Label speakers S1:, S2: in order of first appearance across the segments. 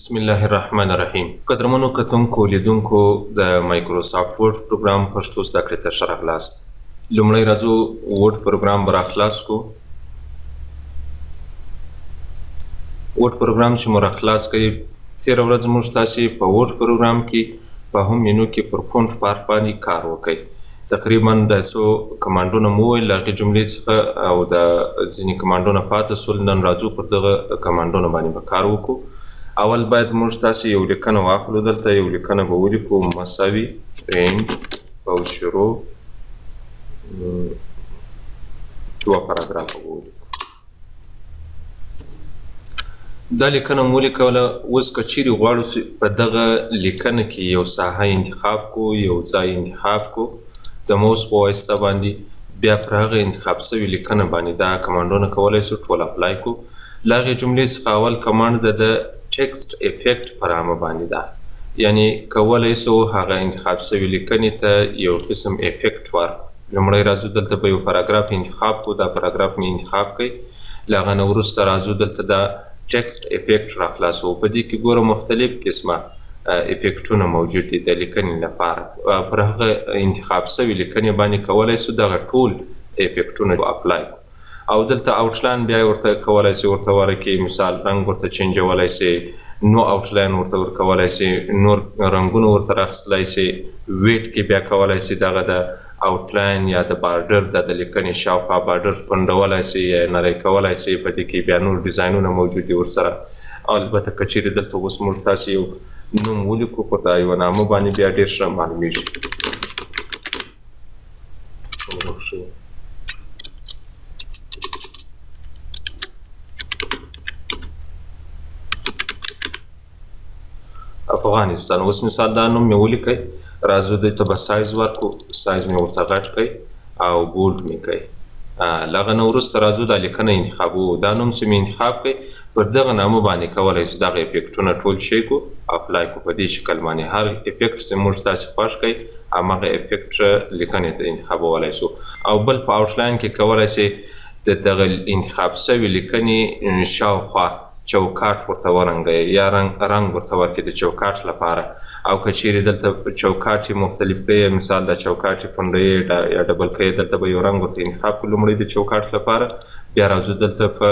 S1: بسم الله الرحمن الرحیم. قدرمنو کتونکو لیدونکو د مایکروسافټ ورډ پروګرام پښتو زده کړې ته ښه راغلاست. لومړی راځو ورډ پروګرام به راخلاص کو. ورډ پروګرام چې مو راخلاص کړئ، تېره ورځ موږ تاسې په ورډ پروګرام کې په هم منو کې پر فونټ بار باندې کار وکړئ. تقریبا د څو کمانډونه مو وویل، له هغې جملې څخه او د ځینې کمانډونه پاتې سول. نن راځو پر دغه کمانډونو باندې به کار وکړو. اول باید موږ تاسې یو لیکنه واخلو. دلته یو لیکنه به ولیکو، مساوي پرنټ او شروع دوه پاراګرافه به ولیکو. دا لیکنه مو ولیکوله. اوس که چیرې غواړو په دغه لیکنه کې یو ساحه انتخاب کو، یو ځای انتخاب کو د موس په واسطه باندې، بیا پر هغه انتخاب سوي لیکنه باندې دا کمانډونه کولی سو ټول اپلای کو. له هغې جملې څخه اول کمانډ د ټیکسټ افیکټ په نامه باندې ده، یعنې کولی سو هغه انتخاب سوي لیکنې ته یو قسم افیکټ ورکړو. لومړی راځو دلته به یو پاراګراف انتخاب کو. دا پاراګراف مې انتخاب کړئ. له هغه نه وروسته راځو دلته دا ټیکسټ افیکټ راخلاصو. په دې کې ګوره مختلف قسمه افیکټونه موجود دي د لیکنې لپاره. پر هغه انتخاب سوي لیکنې باندې کولی سو دغه ټول افیکټونه اپلای کړو. او دلته آوټلاین بیا ورته کولی سي ورته ورکړي، مثال رنګ ورته چینجولی سي، نو آوټلاین ورته ورکولی سي، نور رنګونه ورته راخیستلی سي. ویټ کې بیا کولی سي دغه د آوټلاین یا د بارډر د لیکنې شاوخوا بارډر پنډولی سي یا نری کولی سي. په دې کې بیا نور ډیزاینونه موجود دي ورسره. البته که چیرې دلته اوس موږ تاسې یو نوم ولیکو، په دا یوه نامه باندې بیا ډېر ښه معلومیږي. افغانستان. اوس مثال دا نوم مې ولیکئ. راځو دې ته به سایز ورکړو. سایز مې ورته غټ کړئ او بولډ مې کړئ. له هغه نه وروسته راځو دا لیکنه انتخابو. دا نوم چې مې انتخاب کړئ، پر دغه نامه باندې کولی سو دغه افیکټونه ټول شی کو، اپلای کو. په دې شکل باندې هر افیکټ چې موږ تاسې خوښ کړئ، همغه افیکټ لیکنې ته انتخابولی سو. او بل په آوټلاین کې کولی سي د دغه انتخاب سوي لیکنې شاوخوا چوکاټ ورته ورنګوئ یا رنګ ورته ورکړئ د چوکاټ لپاره. او که چیرې دلته چوکاټ یې مختلف کړئ، مثال د چوکاټ یې پنډوئ یا ډبل کړئ، دلته به یو رنګ ورته انتخاب کړو لومړی د چوکاټ لپاره. بیا راځو دلته په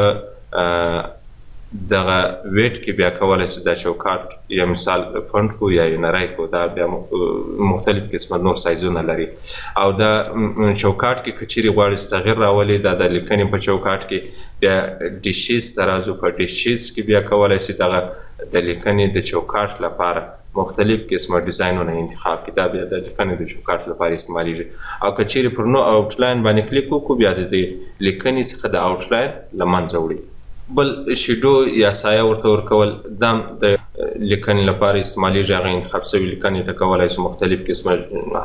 S1: دغه ویټ کې بیا کولی سو دا چوکاټ یا مثال پنډ کو یا یې نری کو. دا بیا مختلف قسمه نور سایزونه لري. او دا چوکاټ کې که چیرې غواړئ تغیر راولئ، دا د لیکنې په چوکاټ کې بیا ډیشیز ته راځو. په ډیشیز کې بیا کولی سي دغه د لیکنې د چوکاټ لپاره مختلف قسمه ډیزاینونه انتخاب کړي. دا بیا د لیکنې د چوکاټ لپاره استعمالیږي. او که چیرې پر نو آوټلاین باندې کلیک وکړو، بیا د دې لیکنې څخه د آوټلاین له منځه وړي. بل شیډو یا سایه ورته ورکول، دا د لیکنې لپاره استعمالیږي. هغه انتخاب سوي لیکنې ته کولی سو مختلف قسمه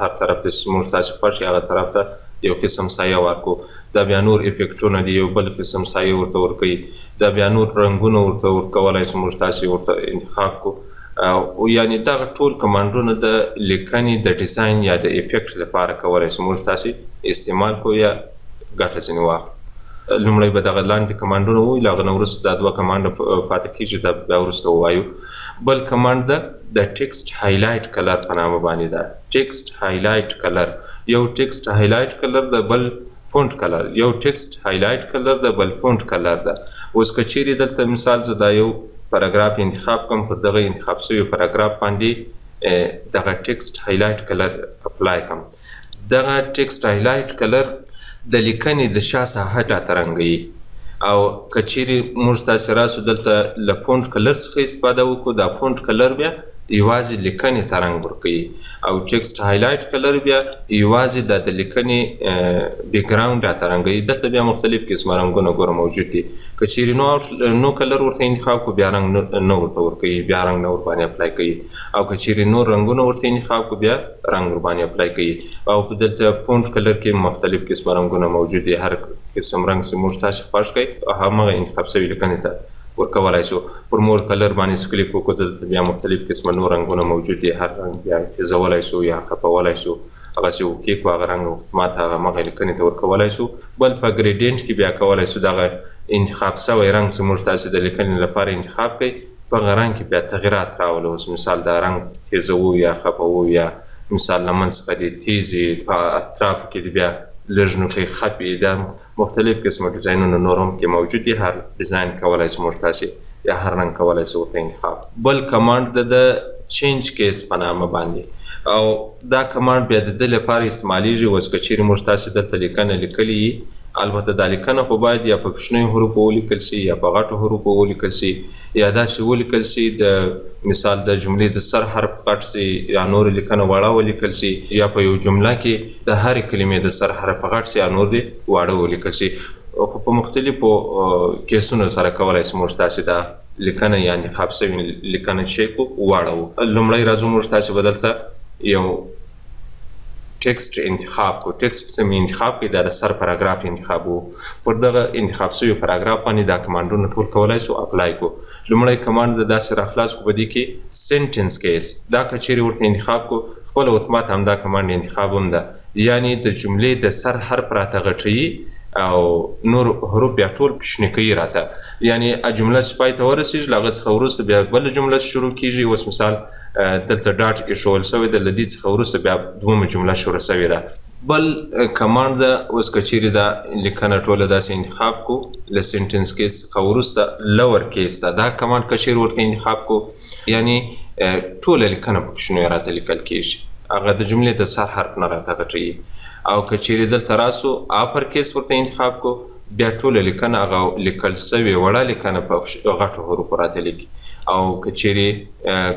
S1: هر طرف ته موږ تاسې خوښ یې هغه طرف ته یو قسم سایه ورکړو. دا بیا نور افیکټونه دي، یو بل قسم سایه ورته ورکوي. دا بیا نور رنګونه ورته ورکولی سو موږ تاسې ورته انتخاب کو. یعنې دغه ټول کمانډونه د لیکنې د ډیزاین یا د افیکټ لپاره کولی سو موږ تاسې استعمال کو یا ګټه ځینې واخلو. لومړی به دغه لاندې کمانډونه ووایو، له هغه نه وروسته دا دوه کمانډه پاتې کېږي، دا بیا وروسته ووایو. بل کمانډ ده د ټیکسټ هایلایټ کلر په نامه باندې ده. ټیکسټ هایلایټ کلر، یو ټیکسټ هایلایټ کلر د بل فونټ کلر، یو ټیکسټ هایلایټ کلر د بل فونټ کلر ده. اوس که چیرې دلته مثال زه دا یو پاراګراف انتخاب کړم، پر دغه انتخاب سوي پاراګراف باندې دغه ټیکسټ هایلایټ کلر اپلای کړم. دغه ټیکسټ هایلایټ کلر د لیکنې د شا ساحه راته رنګوي. او که چیرې موږ تاسې راسو دلته له فونټ کلر څخه استفاده وکړو، دا فونټ کلر بیا یوازې لیکنې ته رنګ ورکوي. او ټیکسټ هایلایټ کلر بیا یوازې د لیکنې بیکګراوند راته رنګوي. دلته بیا مختلف قسمه رنګونه ګوره موجود دي. که چیرې نو کلر ورته انتخاب کړو، بیا رنګ نه ورته ورکوي، بیا رنګ نه ورباندې اپلای کوي. او که چیرې نور رنګونه ورته انتخاب کړو، بیا رنګ ورباندې اپلای کوي. او دلته فونټ کلر کې مختلف قسمه رنګونه موجود دي. هر قسم رنګ چې موږ تاسې خوښ کړئ، همغه انتخاب سوي لیکنې ته ورکولی سو. پر مور کلر باندې کلیک وکړو، دلته بیا مختلف قسمه نور رنګونه موجود دي. هر رنګ بیا تیزولی سو یا خپولی سو. هغسې اوکې کړو، هغه رنګ ماته همغه لیکنې ته ورکولی سو. بل په ګریډینټ کې بیا کولی سو دغه انتخاب سوی رنګ چې موږ تاسې د لیکنې لپاره انتخاب کړئ، په هغه رنګ کې بیا تغیرات راولو. اوس مثال دا رنګ تیزوو یا خفوو یا مثال لمن څخه د تیزې په اطرافو کې د بیا لږ نوټۍ خپې دا مختلف قسمه ډیزاینونه نور هم کې موجود دي. هر ډیزاین کولی شو موږ تاسې یا هر رنګ کولی شو ورته انتخاب. بل کمانډ د چینج کیس په نامه باندې او دا کمانډ بیا د دې لپاره استعمالیږي. اوس که چیرې موږ تاسې دلته لیکنه لیکلې وي، البته دا لیکنه خو باید یا په کوچنیو حروفو ولیکل سي یا په غټو حروفو ولیکل سي یا داسې ولیکل سي د مثال د جملې د سر حرف غټ سي یا نور لیکنه واړه ولیکل سي یا په یو جمله کې د هرې کلمې د سر حرف غټ سي یا نور دې واړه ولیکل سي. خو په مختلفو کیسونو سره کولی شو موږ تاسې دا لیکنه یا انتخاب شوې لیکنه چې کو واړو. لومړی راځو موږ تاسې به دلته یو ټکسټ انتخاب کو. ټکسټ څه انتخاب کوي؟ دا د سر پاراګراف انتخاب وو. پر دغه انتخاب شوي پاراګراف باندې دا کمانډونه ټول کولی شو اپلای کو. لومړی کمانډ د داسې راخلاص کو په دې کې سنټنس کیس. دا که چیرې ورته انتخاب کو خپله اتومات همدا کمانډ انتخاب هم ده، یعنی د جملې د سر حرف راته غټوي او نور حروف بیا ټول شنه کوي راته، یعنی جمله چې پای ته ورسېږي له هغه څخه وروسته بیا بله جمله شروع کېږي. اوس مثال دلته ډاټ ایښودل شوی ده، له دې څخه وروسته بیا دومه جمله شروع شوې ده. بل کمانډ ده اوس که چیرې دا لیکنه ټوله داسې انتخاب کو له سنټنس کیس څخه وروسته لور کیس ده، دا کمانډ که چیرې ورته انتخاب کو یعنی ټوله لیکنه په کوچنیو راته لیکل کېږي، هغه د جملې د سر حرف نه راته غټوي. او که چیرې دلته راسو اپر کیس ورته انتخاب کو بیا ټوله لیکنه هغه لیکل سوې وړه لیکنه په غټو حروفو راته لیکي. او که چیرې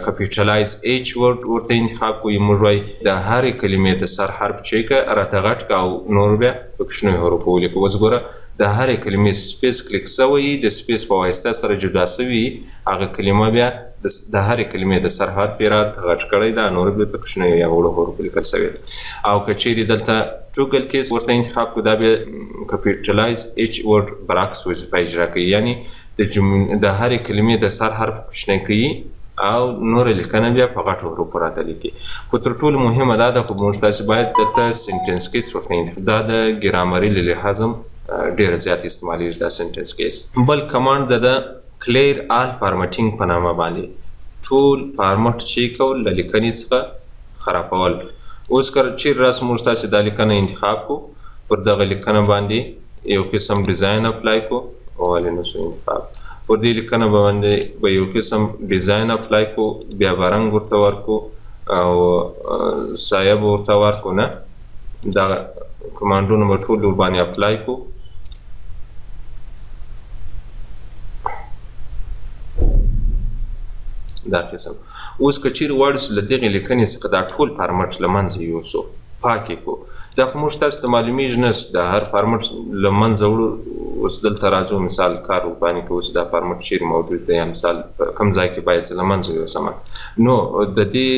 S1: کپیټلایز ایچ ورډ ورته انتخاب کو موږ وایي د هرې کلمې د سر حرف چې که راته غټ که او نور بیا په کوچنیو حروفو ولیکو. اوس ګوره د هرې کلمې سپیس کلیک سوی د سپیس په واسطه سره جدا سوي هغه کلمه بیا د هرې کلمې د سر حرف یې راته غټ کړی ده، نور بیا په کوچنیو یا وړو حروفو لیکل سوی ده. او که چیرې دلته ټوګل کیس ورته انتخاب کو دا بیا کپیټلایز ایچ ورډ برعکس وظیفه اجرا کوي، یعنی د هرې کلمې د سر حرف کوچنی کوي او نور لیکنه بیا په غټو حروفو راته لیکي. خو تر ټولو مهمه دا ده خو موږ تاسې باید دلته سنټنس کیس ورته انتخاب، دا د ګرامري له لحاظه ډېره زیات استعمالیږي دا سنټنس کیس. بل کمانډ د کلیر آل فارمټینګ په نامه باندې ټول فارمټ چې کول له لیکنې څخه خرابول. اوس که چیرې راسو موږ تاسې دا لیکنه انتخاب کو پر دغه لیکنه باندې یو قسم ډیزاین اپلای کو ولې نه شو انتخاب پر دې لیکنه باندې به یو قسم ډیزاین اپلای کو بیا به رنګ ورته ورکو او سایه به ورته ورکو. نه دا کمانډونه به ټول ورباندې اپلای کو. دا قسم اوس که چیرې غواړو چې له دغې لیکنې څخه دا ټول فارمټ له منځه یوسو پاکې کو. دا خو موږ تاسو ته معلومیږي نه د هر فارمټ له منځه وړو. اوس دلته راځو مثال کار ورباندې کوو چې دا فارمټ چیرې موجود دی یا مثال په کوم ځای کې باید زه له منځه یوسم. نو د دې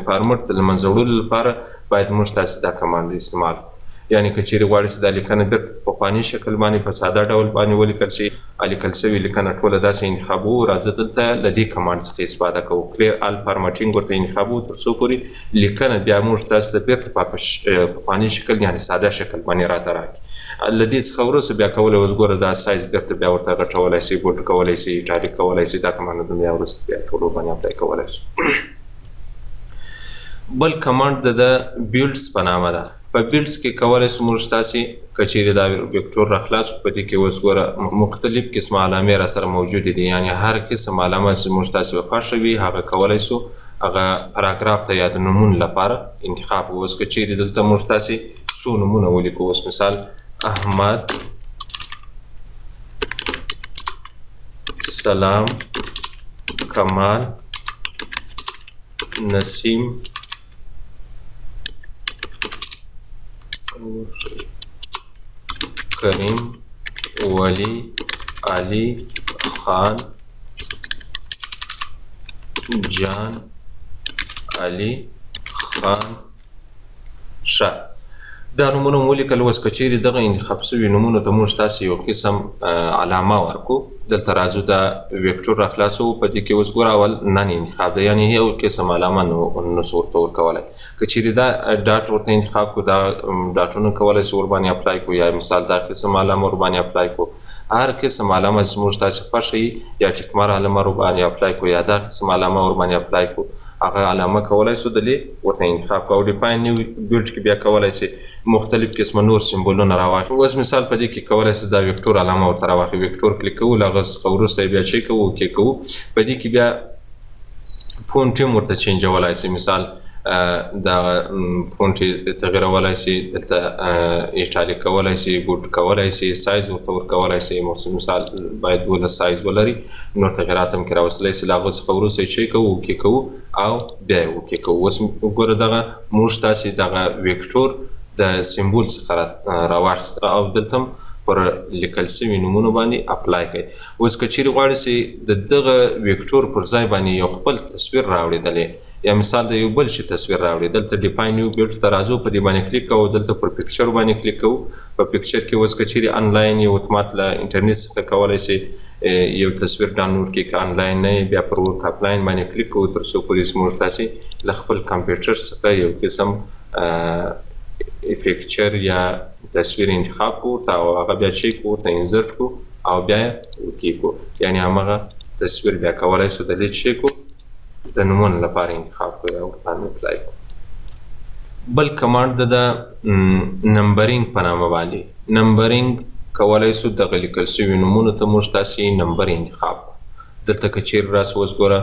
S1: فارمټ د له منځه وړلو لپاره باید موږ تاسې دا کمانډ استعمال کړو. یعنی که چیرې غواړئ چې دا لیکنه بېرته په پخواني شکل باندې په ساده ډول باندې ولیکل شي، لیکل شوې لیکنه ټوله داسې انتخابوو. راځه دلته له دې کمانډ څخه استفاده کوو، کلیر آل فارمټینګ ورته انتخابوو تر څو پورې لیکنه بیا موږ تاسو ته بېرته په پخواني شکل یعنې ساده شکل باندې راته راکړي. له دې څخه وروسته بیا کولی اوس ګوره دا سایز بېرته بیا ورته غټولی شي، بوټ کولی شي، ایټالیک کولی شي. دا کمانډونه بیا وروسته بیا ټول ورباندې اپلای کولی شو. بل کمانډ د بیلډس په نامه ده. په بیلډس کې کولی شو موږ تاسې که چیرې دا ویکټور راخلاص کړو په دې کې اوس ګوره مختلف قسمه علامې را سره موجودې دي، یعنې هر قسم علامه چې موږ تاسې به خوښه وي هغه کولی شو هغه پاراګراف ته یا د نومونو لپاره انتخاب. اوس که چیرې دلته موږ تاسې څو نومونه ولیکو، اوس مثال احمد، سلام، کمال، نسیم، کریم، ولی، علی، خان، جان، علی، خان، شاه. دا نومونه مو ولیکل. اوس که چیرې دغه انتخاب شوي نومونو ته موږ تاسې یو قسم علامه ورکو، دلته راځو دا ویکټور راخلاصوو. په دې کې اوس ګوره اول نن انتخاب ده، یعنې یو قسم علامه نسو ورته ورکولی. که چیرې دا ډاټ ورته انتخاب کو دا ډاټونه کولی شو ورباندې اپلای کو، یا مثال دا قسم علامه ورباندې اپلای کو. هر قسم علامه چې موږ تاسو خوښوي یا ټیک مار علامه ور باندې اپلای کو یا دا قسم علامه ور باندې اپلای کو هغه علامه کولای شو دلې ورته انتخاب کو. ډیفاین نیو بیلډ کې بیا کولای شي مختلف قسم نور سمبولونه راواخلي. اوس مثال په دې کې کولای شي دا وکتور علامه ورته راواخلي. وکتور کلیک کوو هغه څخه وروسته بیا چک کوو کې کوو. په دې کې بیا فونټ هم ورته چینجولای شي. مثال دا فونټ تغیرولای شي دلته ایټالیک کولای شي بولډ کولای شي سایز ورته ورکولای شي. مثال باید ول سایز ولري نور تغیرات هم کې راوستلی شي. له هغه څخه وروسته چک کوو کې کوو او بیا یې اوکې کوو. اوس وګوره دغه موږ تاسې دغه ویکټور د سمبول څخه راواخیسته او دلته هم پر لیکل شوي نومونو باندې اپلای کوي. اوس که چیرې غواړئ چې د دغه ویکټور پر ځای باندې یو خپل تصویر راوړېدلی یا مثال د یو بل شي تصویر راوړي دلته ډیفاین نیو بیلډ ته راځو په دې باندې کلیک کوو دلته پر پکچر باندې کلیک کوو. په پکچر کې اوس که چیرې انلاین یو اتومات له انټرنیټ څخه کولی شي یو تصویر ډاونلوډ کړي که انلاین نه بیا پر ورک اپلاین باندې کلیک کوو تر څو پورې چې موږ تاسې له خپل کمپیوټر څخه یو قسم پکچر یا تصویر انتخاب کو ورته او هغه بیا چک ورته انزرټ کو او بیا اوکې کو. یعنې همغه تصویر بیا کولی شو دلې چک کو د نومونو لپاره انتخاب کو یا ورباندې اپلای کو. بل کمانډ د نمبرینګ په نامه باندې نمبرینګ کولی شو دغه لیکل شوي نومونو ته موږ تاسې نمبر انتخاب کو. دلته که چیرې راسو اوس ګوره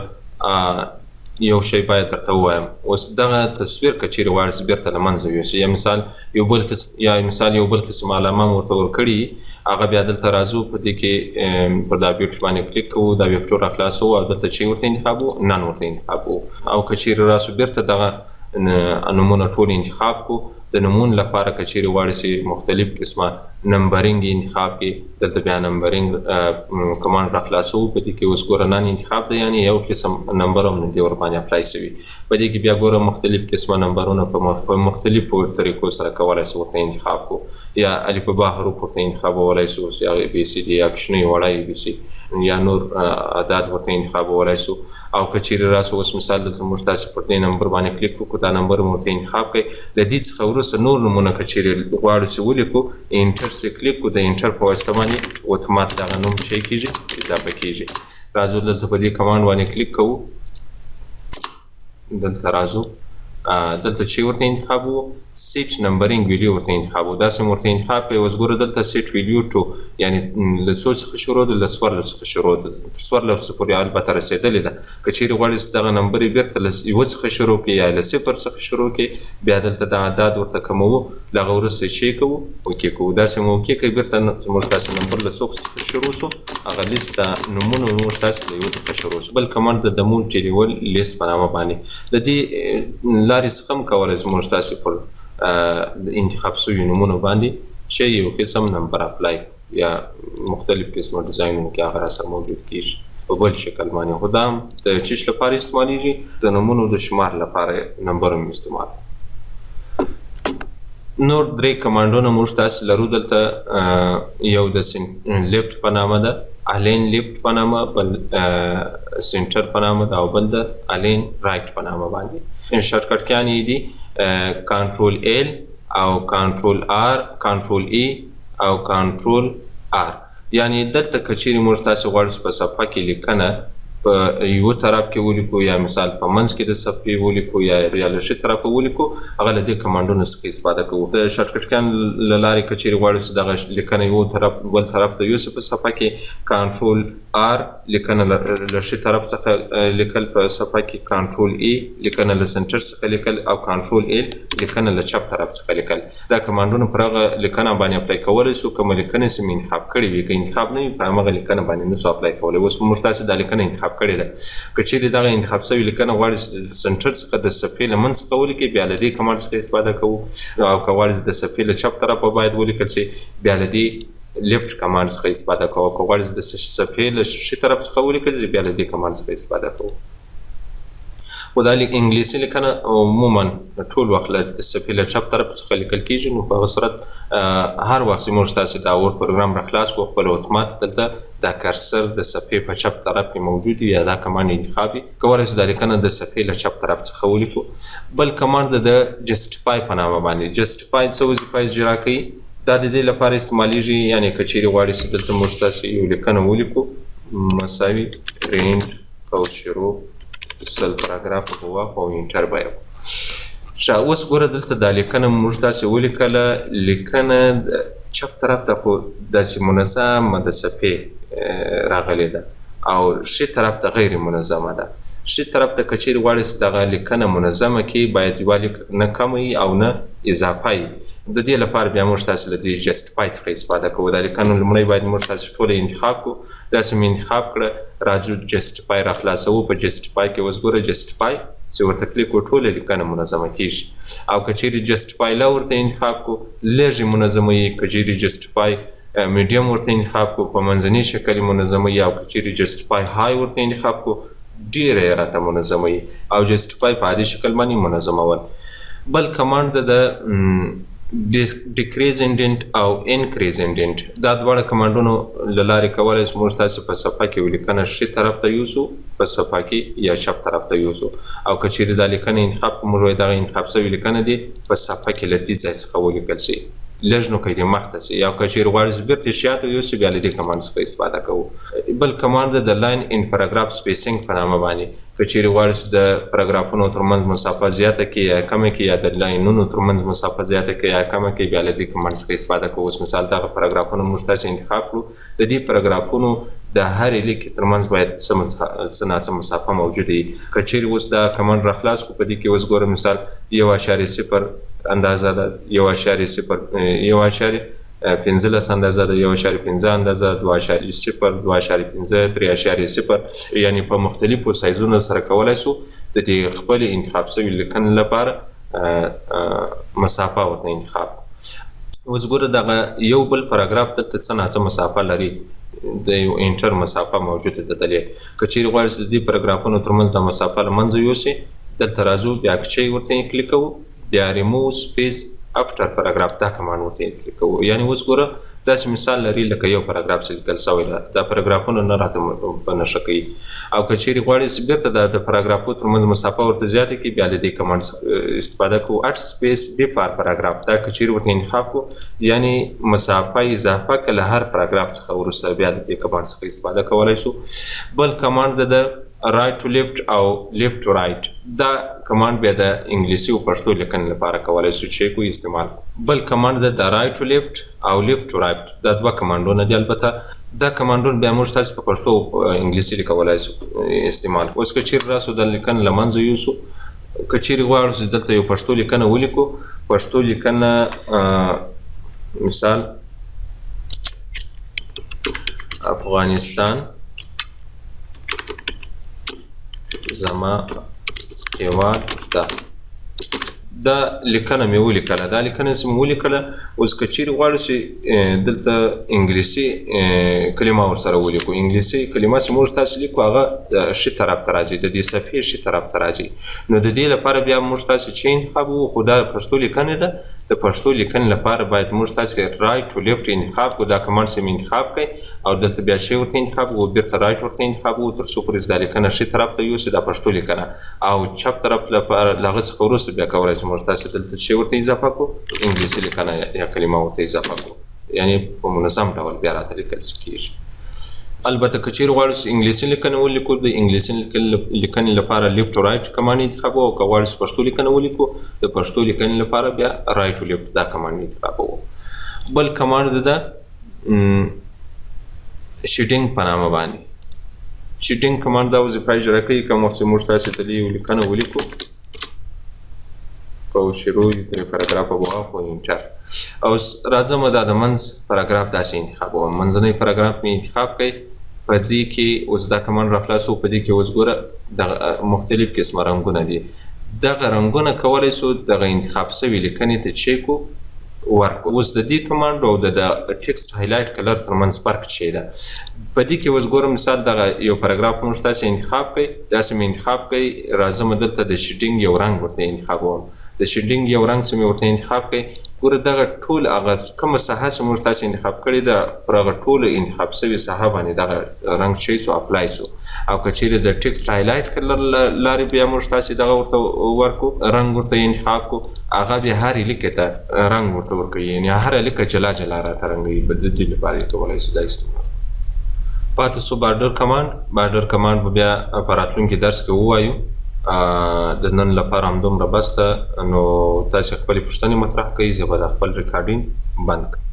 S1: یو شی باید درته ووایم. اوس دغه تصویر که چیرې غواړئ بیرته له منځه یوسئ یا مثال یو بل قسم علامه م ورته ورکړي هغه بیا دلته راځو په دې کې پر دا بیلډ باندې کلیک کوو دا ویکټور راخلاصوو او دلته چې ورته انتخابوو نن ورته انتخابوو. او که چیرې راسو بیرته دغه نومونه ټول انتخاب کو. د نومونو لپاره که چیرې غواړئ چې مختلف قسمه نمبرینګ انتخاب کړي دلته بیا نمبرینګ کمانډ راخلاصوو. په دې کې اوس ګوره نن انتخاب دی یعنې یو قسم نمبر هم دې ورباندې اپلای شوي. په دې کې بیا ګوره مختلف قسمه نمبرونه په مختلفو طریقو سره کولی شو ورته انتخاب کو. یا الفبا حروف ورته انتخابولی شو یا بی سی ډي یا کوچنۍ وړه بی سی یا نور اعداد ورته انتخابولی شو. او که چیرې راسو اوس مثال دلته موږ تاسې پر دې نمبر باندې کلیک وکړو دا نمبر مو ورته انتخاب کړئ. له دې څخه وروسته نور نومونه که چیرې غواړو چې ولیکو انټر سې کلیک کړو د انټر په واسطه باندې اتومات دغه نوم شی کېږي اضافه کېږي. راځو دلته په دې کمانډ باندې کلیک کوو دلته راځو دلته چې ورته انتخابوو سیټ نمبرینګ ویډیو ورته انتخابوو داسې مو ورته انتخاب کړئ. اوس ګوره دلته سیټ ویډیو ټو یعنې له څو څخه شروع ده له 14 څخه شروع ده تر 14 پورې البته رسېدلې ده. که چیرې غواړئ چې دغه نمبر یې بیرته له 1 څخه شروع کړئ یا له 0 څخه شروع کړئ بیا دلته د اعداد ورته کموو له هغه وروسته چک کوو اوکې کوو. داسې مو اوکې کړئ بیرته زموږ تاسې نمبر له 100 څخه شروع شو هغه لیست د نومونو موږ تاسې له 1 څخه شروع شو. بل کمانډ د مونټیریول لیست په نامه باندې د دې لارې څخه هم کولی زموږ تاسې پر انتخاب شوي نومونو باندې چې یو قسم نمبر اپلای یا مختلف قسمه ډیزاینونو کې هغه راسره موجود کېږي په بل شکل باندې. خو دا هم د چیش لپاره استعمالیږي د نومونو د شمار لپاره نمبر هم استعمال. نور درې کمانډونه موږ تاسې لرو دلته یو د لیفټ په نامه ده الین لیفټ په نامه بل سنټر په نامه ده او بل د الین رایټ په نامه باندې. شارټکټ کیانې دي کنټرول ایل او کنټرول آر کنټرول ای او کنټرول آر. یعنې دلته که چیرې موږ تاسې غواړئ په صفحه کې لیکنه په یو طرف کې ولیکو یا مثال په منځ کې د صفحې ولیکو یا له ښي طرفه ولیکو هغه له دې کمانډونو څخه استفاده کوو. د شارټکټ کیان له لارې که چیرې غواړئ چې دغه لیکنه یو طرف بل طرف ته یوسئ په صفحه کې کنټرول آر لیکنه له ښي طرف څخه لیکل په صفحه کې کنټرول ای لیکنه له سنټر څخه لیکل او کنټرول ایل لیکنه له چپ طرف څخه لیکل. دا کمانډونه پر هغه لیکنه باندې اپلای کولی شو کومه لیکنه چې مې انتخاب کړې وي. که انتخاب نه وي په همغه لیکنه باندې نشو اپلای کولی. اوس موږ تاسې دا لیکنه انتخاب کړې ده. که چیرې دغه انتخاب شوې لیکنه غواړئ سنټر څخه د صفحې له منځ څخه ولیکئ بیا له دې کمانډ څخه استفاده کوو. او که غواړئ د صفحې له چپ طرفه باید ولیکل شي بیا له دې لیفټ کمانډ څخه استفاده کوو. که غواړئ د صفحې له ښي طرف څخه ولیکل شي بیا له دې کمانډ څخه استفاده کوو. خو دا انګلیسي لیکنه عموما ټول وخت له د صفحې له چپ طرف څخه لیکل کېږي. نو په هغه صورت هر وخت چې موږ تاسې دا ورډ پروګرام راخلاص کړو خپل اتومات دلته دا کرسر د صفحې په چپ طرف کې موجود وي یا دا کمانډ انتخاب وي. کولی شو دا لیکنه د صفحې له چپ طرف څخه ولیکو. بل کمانډ د جسټیفای په نامه باندې. جسټیفای څه وظیفه اجرا کوي؟ دا د دې لپاره استعمالیږي یعنی که چیرې غواړئ چې دلته موږ تاسې یو لیکنه ولیکو مساوي پرینټ قوس شروع سل پاراګراف به واخلو او انټر به یې کړو. ښه اوس ګوره دلته دا لیکنه موږ تاسې ولیکله، لیکنه چپ طرف ته خو داسې منظمه د صفحې راغلې ده او ښي طرف ته غیر منظمه ده. ښي طرف ته که چیرې غواړئ چې دغه لیکنه منظمه کړي باید یوه نه کمه وي او نه اضافه وي. د دې لپاره بیا موږ تاسې له دې جسټیفای څخه استفاده کوو. دا لیکنه لومړی باید موږ تاسې ټوله انتخاب کړو، داسې مې انتخاب کړه، راځو جسټیفای راخلاصوو. په جسټیفای کې اوس ګوره جسټیفای چې ورته کلیک وکړو ټوله لیکنه منظمه کېږي. او که چیرې جسټیفای لا ورته انتخاب کړو لږې منظموي، که چیرې جسټیفای میډیم ورته انتخاب کړو په منځني شکل منظموي، او که چیرې جسټیفای های ورته انتخاب کړو ډېره یې راته منظموي، او جسټیفای په عادي شکل باندې منظمول. بل کمانډ د ډیکریز انډنټ او انکریز انډنټ، دا دواړه کمانډونو له لارې کولی شو موږ تاسې په صفحه کې لیکنه ښي طرف ته یوسو، په صفحه کې یا چپ طرف ته یوسو. او که چیرې دا لیکنه انتخاب کړو موږ وایو دغه انتخاب شوې لیکنه دې په صفحه کې له دې ځای څخه ولیکل شي، لږ نو که دې مخته شي. یا که چیرې غواړئ چې بېرته شاته یوسئ بیا له دې کمانډ څخه استفاده کوو. بل کمانډ د لاین ان پاراګراف سپیسینګ په نامه باندې، که چیرې غواړئ چې د پاراګرافونو ترمنځ مسافه زیاته کړي یا کمه کړي، یا د لاینونو ترمنځ مسافه زیاته کړي یا کمه کړي، بیا له دې کمانډ څخه استفاده کوو. اوس مثال دغه پاراګرافونه موږ تاسې انتخاب کړو، د دې پاراګرافونو د هرې لیکې ترمنځ باید څه ناڅه مسافه موجوده وي. که چیرې اوس دا کمانډ راخلاص کړو، په دې کې اوس ګوره مثال 1.0 اندازه ده، 1.0.15 اندازه ده، 1.15 اندازه، 2.0 2.5 3.0 یعنی په مختلفو سایزونو سره کولی شو د دې خپلې انتخاب شوي لیکنې لپاره مسافه ورته انتخاب کړو. اوس ګوره دغه یو بل پاراګراف دلته څه ناڅه مسافه لري، د یو انټر مسافه موجوده ده دلې. که چیرې غواړئ چې د دې پاراګرافونو ترمنځ د مسافه له منځه یوسئ، دلته راځو بیا کچۍ ورته کلیک کوو، بیا ریموو سپیس افټر پاراګراف دا کمانډ ورته کلیک کوو. یعنی اوس ګوره داسې مثال لري لکه یو پاراګراف چې لیکل شوی ده، دا پاراګرافونه نه راته په نښه کوي. او که چیرې غواړئ چې بېرته د پاراګرافو ترمنځ مسافه ورته زیاته کړي بیا له دې کمانډ استفاده کوو. اټ سپیس بیفور پاراګراف، دا که چیرې ورته انتخاب کړو یعنی مسافه اضافه که له هر پاراګراف څخه وروسته بیا د دې کمانډ څخه استفاده کولی شو. بل کمانډ د رایټ ټو لیفټ او لیفټ ټو رایټ، دا کمانډ بیا د انګلیسي او پښتو لیکنې لپاره کولی شو چې کوو استعمال کړو. بل کمانډ د رایټ ټو لیفټ او لیفټ ټو رایټ، دا دوه کمانډونه دي. البته دا کمانډونه بیا موږ تاسې په پښتو او انګلیسي لیکولی شو استعمال کړو. اوس که چیرې راسو د لیکنې له منځه یوسو، که چیرې غواړو چې دلته یو پښتو لیکنه ولیکو، پښتو لیکنه مثال افغانستان زما هیواد ده، دا لیکنه مې ولیکله. دا لیکنه چې مې ولیکله، اوس که چیرې غواړو چې دلته انګلیسي کلمه ورسره ولیکو، انګلیسي کلمه چې موږ تاسې لیکو هغه ښي طرف ته راځي، د دې صفحې ښي طرف ته راځي. نو د دې لپاره بیا موږ تاسې چې انتخاب وو، خو دا پښتو لیکنې ده، د پښتو لیکنې لپاره باید موږ تاسې رایټ ټو لیفټ انتخاب کړو. دا کمانډ چې مې انتخاب کړئ او دلته بیا ښي ورته انتخاب کړو، بېرته رایټ ورته انتخاب کړو تر څو پورې چې دا لیکنه ښي طرف ته یوسي، دا پښتو لیکنه. او چپ طرف لپاره له هغه څخه وروسته بیا کولی شو موږ تاسې دلته ښي ورته اضافه کړو، انګلیسي لیکنه یا کلمه ورته اضافه کړو، یعنی په منظم ډول بیا راته لیکل کېږي. البته که چیرې غواړو چې انګلیسي لیکنه ولیکو، د انګلیسي لیکنې لپاره لیفټ ټو رایټ کمانډ انتخابوو، او که غواړو چې پښتو لیکنه ولیکو د پښتو لیکنې لپاره بیا رایټ ټو لیفټ دا کمانډ انتخابوو. بل کمانډ ده شیټینګ په نامه باندې. شیټینګ کمانډ دا وظیفه اجرا کوي کوم وخت چې موږ تاسې ته یو لیکنه ولیکو، قوس شروع درې پاراګرافه به واخلو انټر. او راځم دا د منځ پاراګراف داسې انتخابوم، منځنی پاراګراف مې انتخاب کړئ. په دې کې اوس دا کمانډ راخلاصو، په دې کې اوس ګوره دغه مختلف قسمه رنګونه دي. دغه رنګونه کولی شو دغه انتخاب شوي لیکنې ته چیک ورکړو. اوس د دې کمانډ او د ټکسټ هایلایټ کلر ترمنځ فرق څه ده؟ په دې کې اوس ګورم مثال دغه یو پاراګراف موږ تاسې انتخاب کړئ، داسې مې انتخاب کړئ، راځم دلته د شیټینګ یو رنګ ورته انتخابوم. د شیډینګ یو رنګ چې مې ورته انتخاب کړئ ګوره دغه ټول هغه کومه ساحه چې موږ تاسې انتخاب کړې ده پر هغه ټولو انتخاب سوي ساحه باندې دغه رنګ شی سو اپلای سو او که چیرې د ټکسټ هایلایټ کلر لارې بیا موږ تاسې دغه ورته ورکو رنګ ورته انتخاب کو هغه بیا هرې لیکې ته رنګ ورته ورکوي یعنې هره لیکه جلا جلا راته رنګوي د دې لپاره یې کولی شو دا استعمال پاتې سو بارډر کمانډ به بیا په راتلونکي درس کې ووایو د نن لپاره همدومره بس ده نو تاسې خپلې پوښتنې مطرح کړئ زه به د خپل ریکارډینګ بند کړم